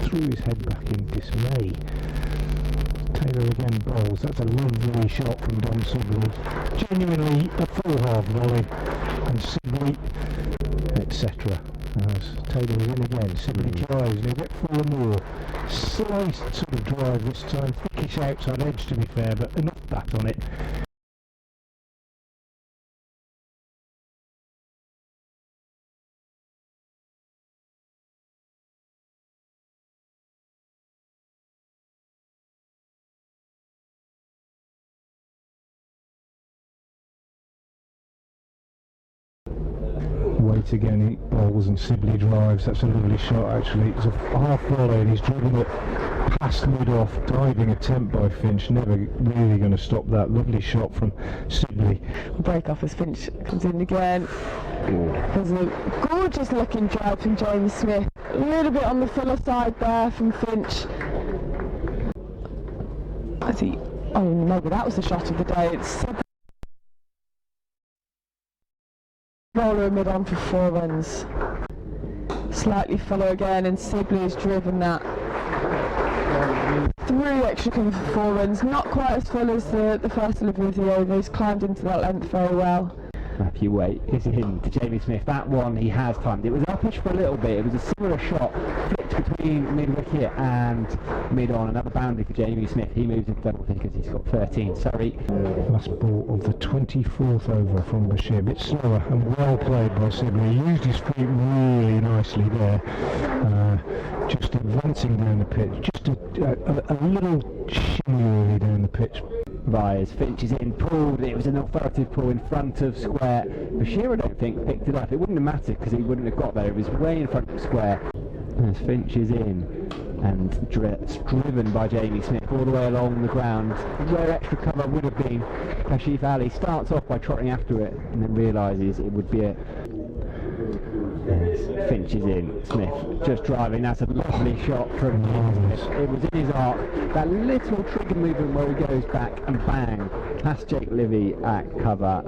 threw his head back in dismay. Taylor again bowls. That's a lovely shot from Dom Sibley. Genuinely a full half volley. And Sibley, etc. As Taylor is in again, Sibley drives, and he'll get 4 more. Sliced sort of drive this time, thickish outside edge to be fair, but enough bat on it. Wait again, he bowls and Sibley drives. That's a lovely shot actually. It's a half volley and he's driven it past mid-off. Diving attempt by Finch, never really going to stop that. Lovely shot from Sibley. Break off as Finch comes in again. There's a gorgeous looking drive from Jamie Smith. A little bit on the fuller side there from Finch. Oh, maybe that was the shot of the day. It's bowler mid on for 4 runs. Slightly fuller again, and Sibley has driven that through extra cover for 4 runs. Not quite as full as the first delivery of the over. He's climbed into that length very well. Matthew Waite is in to Jamie Smith. That one he has timed. It was uppish for a little bit. It was a similar shot, flicked between mid-wicket and mid-on. Another boundary for Jamie Smith. He moves into double figures. He's got 13. Surrey. Last ball of the 24th over from Bashir. A bit slower and well played by Sibley. He used his feet really nicely there. Just advancing down the pitch. Just a little shimmy down the pitch. Byers, Finch is in, pulled. It was an authoritative pull in front of square. Bashir, I don't think, picked it up. It wouldn't have mattered because he wouldn't have got there. It was way in front of square. As Finch is in and driven by Jamie Smith all the way along the ground where extra cover would have been. Kashif Ali starts off by trotting after it and then realises it would be a... Finch is in, Smith just driving. That's a lovely shot from Smith. It was in his arc, that little trigger movement where he goes back and bang past Jake Livy at cover.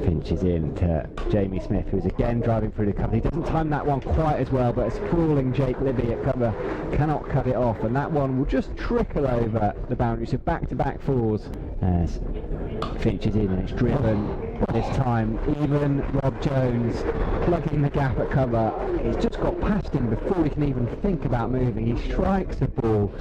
Finch is in to Jamie Smith, who's again driving through the cover. He doesn't time that one quite as well, but a sprawling Jake Livy at cover cannot cut it off, and that one will just trickle over the boundary. So back-to-back fours as Finch is in, and it's driven. This time, even Rob Jones plugging the gap at cover. He's just got past him before he can even think about moving. He strikes the ball.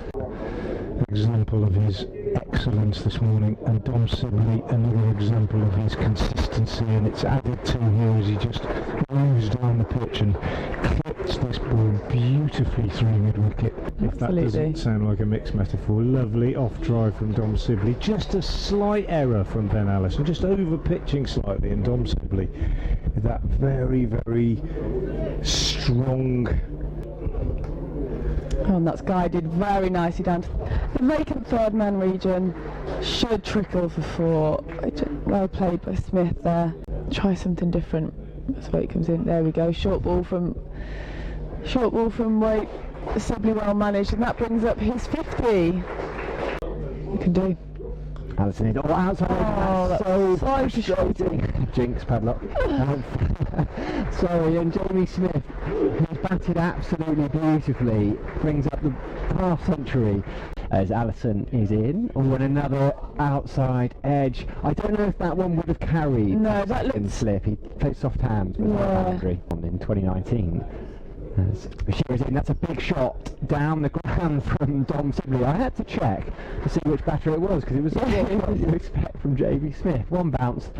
Example of his excellence this morning, and Dom Sibley another example of his consistency, and it's added to here as he just moves down the pitch and clips this ball beautifully through mid-wicket. If that doesn't sound like a mixed metaphor. Lovely off drive from Dom Sibley, just a slight error from Ben Allison, just over pitching slightly, and Dom Sibley with that very, very strong. Oh, and that's guided very nicely down to the vacant third man region. Should trickle for 4. Well played by Smith there. Try something different. That's where it comes in. There we go. Short ball from Waite. Sibley well managed, and that brings up his 50. You can do. Allison is all outside. Oh, that's so frustrating. Jinx padlock. Sorry, and Jamie Smith, who's batted absolutely beautifully, brings up the half century as Allison is in. Oh, and another outside edge. I don't know if that one would have carried. No, that looks... slip. He played soft hands with that boundary in 2019. As Bashir is in, that's a big shot down the ground from Dom Sibley. I had to check to see which batter it was because it was what you expect from Jamie Smith. One bounce.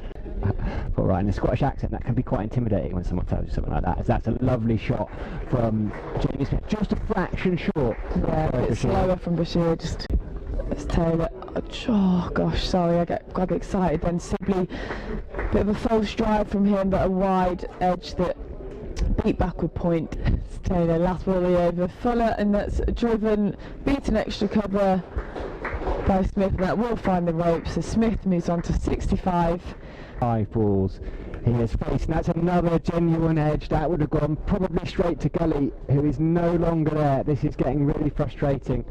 But right, in a Scottish accent, that can be quite intimidating when someone tells you something like that. As that's a lovely shot from Jamie Smith, just a fraction short. Yeah, a bit slower from Bashir. Just let's Taylor. Oh gosh, sorry, I get quite excited. Then Sibley, bit of a false drive from him, but a wide edge that beat backward point. Taylor, last ball of the over, Fuller, and that's driven, beaten extra cover by Smith, and that will find the ropes. So Smith moves on to 65. 5 balls he has faced, and that's another genuine edge. That would have gone probably straight to Gully, who is no longer there. This is getting really frustrating.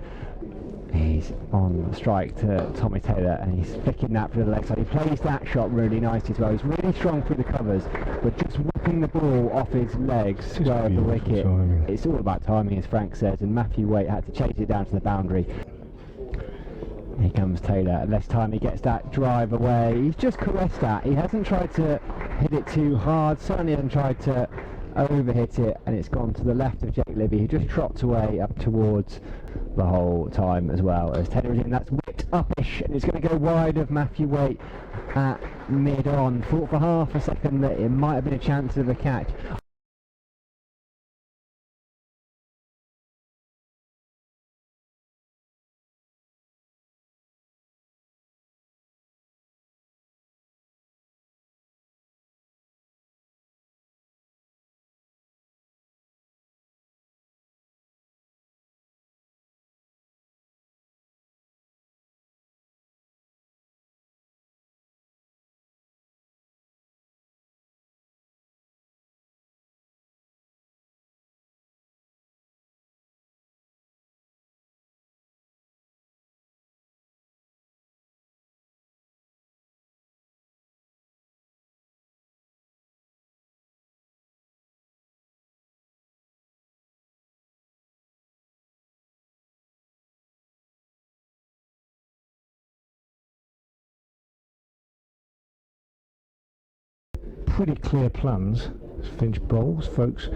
He's on strike to Tommy Taylor, and he's flicking that for the leg side. He plays that shot really nice as well. He's really strong through the covers, but just chipping the ball off his legs square of the wicket. Timing. It's all about timing, as Frank says, and Matthew Waite had to chase it down to the boundary. Here comes Taylor, and this time he gets that drive away. He's just caressed that. He hasn't tried to hit it too hard, certainly hasn't tried to overhit it, and it's gone to the left of Jake Libby, who just trots away up towards the whole time as well. As Taylor is in, that's whipped upish, and it's going to go wide of Matthew Waite at mid-on. Thought for half a second that it might have been a chance of a catch. Pretty clear plans. Finch bowls, folks.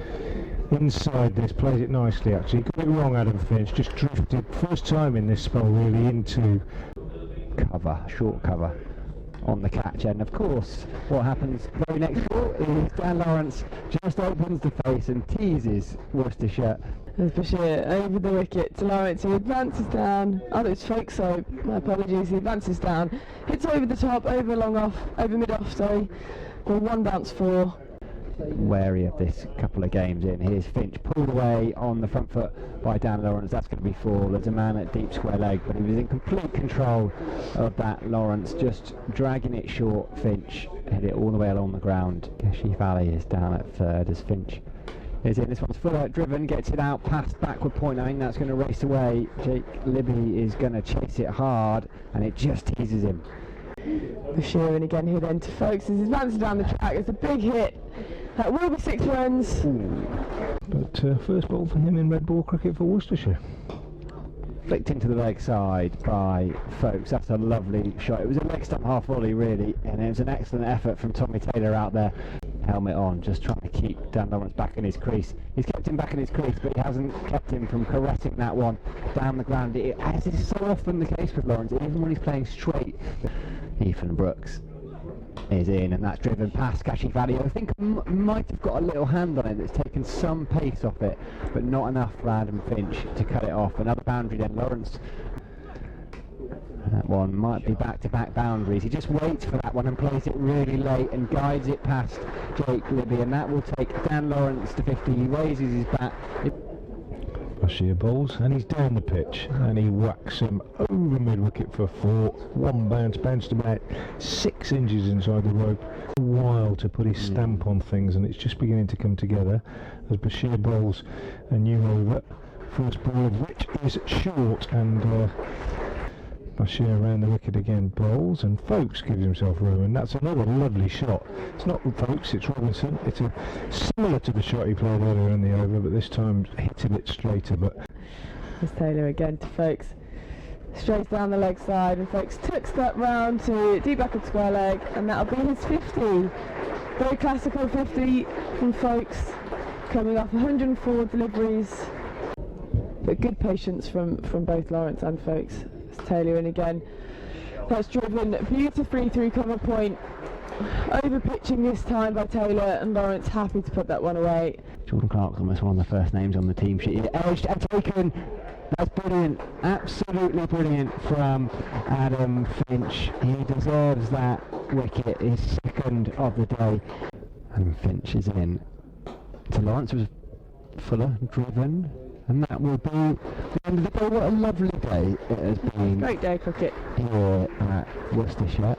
Inside this, plays it nicely actually. Got it wrong, Adam Finch. Just drifted, first time in this spell really, into Cover, short cover on the catch, and of course what happens very next ball is Dan Lawrence just opens the face and teases Worcestershire. As Bashir over the wicket to Lawrence, he advances down. Oh, it's Foakes, so my apologies. He advances down, hits over the top, over long off, over mid off, sorry. Well, one bounce for. Wary of this couple of games in. Here's Finch pulled away on the front foot by Dan Lawrence. That's going to be 4. There's a man at deep square leg, but he was in complete control of that. Lawrence just dragging it short. Finch hit it all the way along the ground. Keshi Valley is down at third as Finch is in. This one's fuller driven, gets it out past backward point. I think that's going to race away. Jake Libby is going to chase it hard, and it just teases him. Bashir in again here then to Foakes as he's advancing down the track. It's a big hit. That will be 6 runs. But first ball for him in red ball cricket for Worcestershire. Flicked into the leg side by Foakes. That's a lovely shot. It was a leg stump half volley really, and it was an excellent effort from Tommy Taylor out there. Helmet on, just trying to keep Dan Lawrence back in his crease. He's kept him back in his crease, but he hasn't kept him from caressing that one down the ground. As is so often the case with Lawrence, even when he's playing straight. Ethan Brooks is in, and that's driven past Keshi Valley. I think might have got a little hand on it that's taken some pace off it, but not enough for Adam Finch to cut it off. Another boundary then, Lawrence. That one might be back-to-back boundaries. He just waits for that one and plays it really late and guides it past Jake Libby, and that will take Dan Lawrence to 50. He raises his bat. Bashir bowls, and he's down the pitch, and he whacks him over mid-wicket for 4. One bounce, bounced about 6 inches inside the rope. A while to put his stamp on things, and it's just beginning to come together as Bashir bowls a new over. First ball of which is short, and Bashir around the wicket again bowls, and Foakes gives himself room, and that's another lovely shot. It's not Foakes, it's Robinson. It's similar to the shot he played earlier in the over, but this time hit a bit straighter. But There's Taylor again to Foakes. Straight down the leg side, and Foakes tucks that round to deep back of square leg, and that'll be his 50. Very classical 50 from Foakes, coming off 104 deliveries. But good patience from both Lawrence and Foakes. Taylor in again. That's driven beautifully through cover point. Over pitching this time by Taylor, and Lawrence happy to put that one away. Jordan Clark's almost one of the first names on the team sheet. Edged and taken. That's brilliant. Absolutely brilliant from Adam Finch. He deserves that wicket, his second of the day. Adam Finch is in. To Lawrence was fuller, driven. And that will be the end of the day. What a lovely day it has been. Great day cricket. Here at Worcestershire.